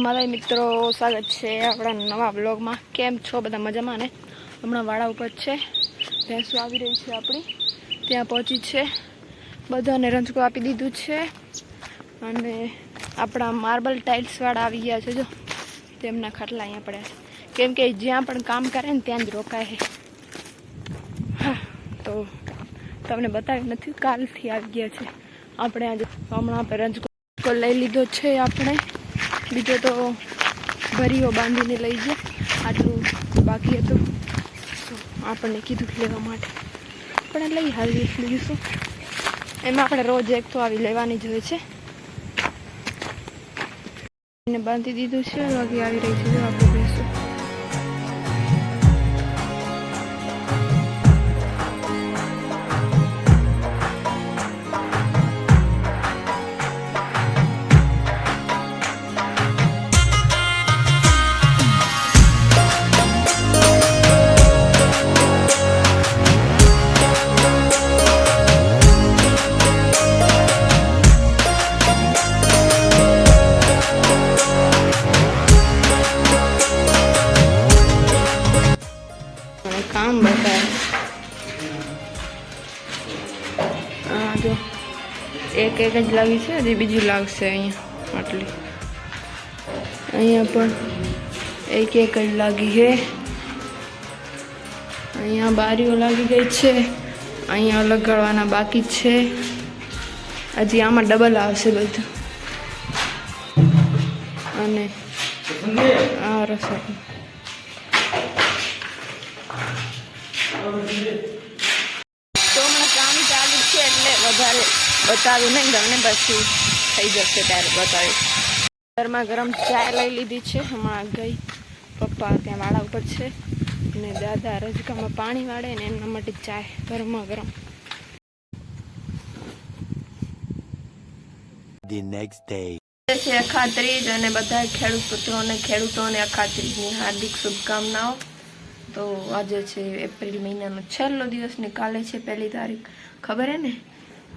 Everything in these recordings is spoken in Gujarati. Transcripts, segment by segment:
મારા મિત્રો સ્વાગત છે આપણા નવા બ્લોગમાં। કેમ છો બધા મજામાં ને? હમણાં વાડા ઉપર છે, ભેંસો આવી રહી છે આપણી, ત્યાં પહોંચી છે, બધાને રંજકો આપી દીધું છે અને આપણા માર્બલ ટાઇલ્સવાળા આવી ગયા છે। જો તેમના ખાટલા અહીંયા પડ્યા છે, કેમ કે જ્યાં પણ કામ કરે ને ત્યાં જ રોકાય છે। હા, તો તમને બતાવ્યું નથી, કાલથી આવી ગયા છે આપણે। આજે હમણાં આપણે રંજકો લઈ લીધો છે આપણે, બીજો તો ભરીઓ બાંધીને લઈ ગયા, આટલું બાકી હતું તો આપણને કીધું લેવા માટે, આપણે લઈ હાલીએ। બીજું શું, એમાં આપણે રોજ એક તો આવી લેવાની જ હોય છે। એને બાંધી દીધું છે, વાગી આવી રહી છે જો આપણે ભેંસો। કામ બતાવે હા, જો એક જ લાગી છે, હજી બીજી લાગશે અહીંયા। આટલી અહીંયા પણ એક જ લાગી છે, અહીંયા બારીઓ લાગી ગઈ છે, અહીંયા લગાડવાના બાકી છે, હજી આમાં ડબલ આવશે બધું। અને આ રસોઈ તો હમણાં કામ ચાલુ છે એટલે વધારે બતાવ્યું નહીં તમને, પછી થઈ જશે ત્યારે બતાવીશ। ગરમા ગરમ ચાય લઈ લીધી છે, હમણાં ગઈ પપ્પા ત્યાં વાડા ઉપર છે અને દાદા રજકામાં પાણી વાળે ને એમના માટે ચાય ગરમા ગરમ। The next day. છે અખાત્રીજ અને બધા ખેડૂત પુત્રોને ખેડૂતોને અખાત્રીજની હાર્દિક શુભકામનાઓ। તો આજે છે એપ્રિલ મહિનાનો છેલ્લો દિવસ ને કાલે છે 1 તારીખ। ખબર હે ને,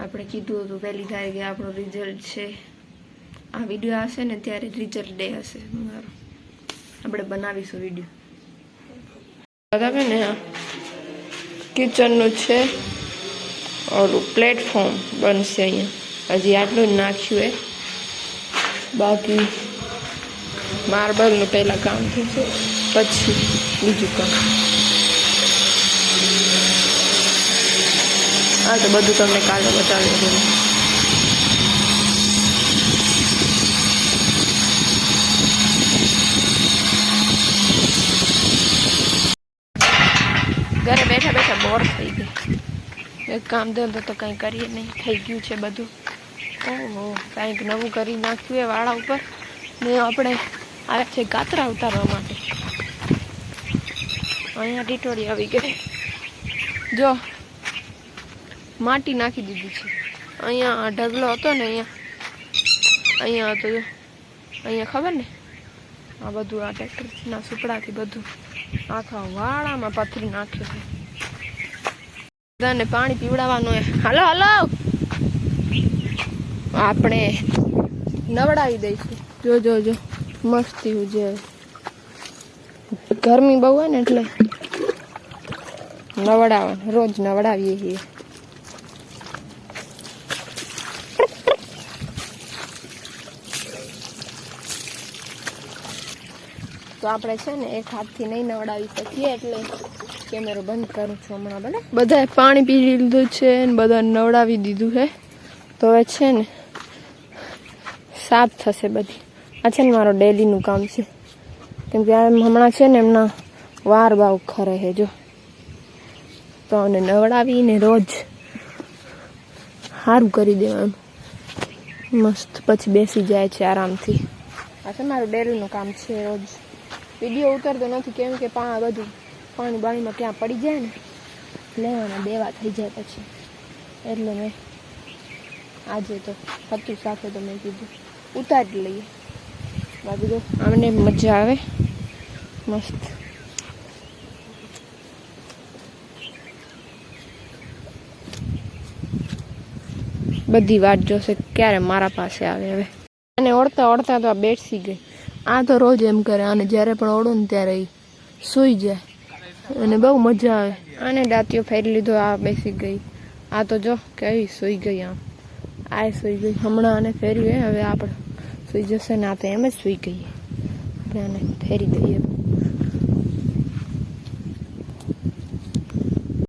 આપણે કીધું હતું 1 તારીખે આપણું રિઝલ્ટ છે। આ વિડીયો આવશે ને ત્યારે રિઝલ્ટ ડે હશે મારો, આપણે બનાવીશું વિડીયો બરાબર ને। આ કિચનનું છે, ઓલું પ્લેટફોર્મ બનશે અહીંયા, હજી આટલું જ નાખ્યું એ, બાકી માર્બલનું પહેલાં કામ થશે પછી બીજું કામ। હા, તો બધું તમને કાલે બતાવી દઉં। ઘરે બેઠા બેઠા બોર થઈ ગયા, એક કામ ધંધો તો કંઈ કરીએ નહીં, થઈ ગયું છે બધું। ઓહો, કંઈક નવું કરી નાખ્યું એ વાળા ઉપર ને આપણે આવે છે ગાતરા ઉતારવા માટે। અહીંયા ટીટોળી આવી ગઈ, જો માટી નાખી દીધી છે। અહીંયા ઢગલો હતો ને, અહીંયા હતો, જો અહીંયા ખબર ને, આ બધું આ ટ્રેક્ટરના સુપડાથી બધું આખા વાળામાં પથરી નાખ્યું છે। બધાને પાણી પીવડાવવાનું હોય, હાલો હાલો આપણે નવડાવી દઈશું। જો જો જો મસ્તી ઉજે, ગરમી બહુ હોય ને એટલે નવડાવવાનું, રોજ નવડાવીએ છીએ। તો આપણે છે ને એક હાથથી નહીં નવડાવી શકીએ એટલે કેમેરો બંધ કરું છું હમણાં। ભલે બધાએ પાણી પી લીધું છે ને બધાને નવડાવી દીધું છે, તો હવે છે ને સાફ થશે બધી। આ છે ને મારો ડેલીનું કામ છે, કેમ કે હમણાં છે ને એમના વાર બાવ ખરે છે, જો તો એને નવડાવીને રોજ સારું કરી દેવાનું મસ્ત, પછી બેસી જાય છે આરામથી। આ છે મારું ડેલીનું કામ છે, રોજ વિડીયો ઉતારતો નથી કેમ કે બધું પાણી બાણીમાં ક્યાં પડી જાય ને, લેવાના દેવા થઈ જાય પછી, એટલે મેં આજે તો હતું સાથે તો મેં કીધું ઉતારી લઈએ। બાકી તો આમને મજા આવે મસ્ત। બધી વાત જોશે ક્યારે મારા પાસે આવે। હવે અને ઓળતા ઓળતા તો આ બેસી ગઈ, આ તો રોજ એમ કરે, અને જ્યારે પણ ઓળો ને ત્યારે ઈ સૂઈ જાય અને બહુ મજા આવે. આને દાંતિયો ફેરી લીધો, આ બેસી ગઈ. આ તો જો કેવી સૂઈ ગઈ, આમ આ સૂઈ ગઈ. હમણાં આને ફેર્યું હવે આપણે સૂઈ જશે ને. આ તો એમ જ સૂઈ ગઈ, આપણે આને ફેરી દઈએ.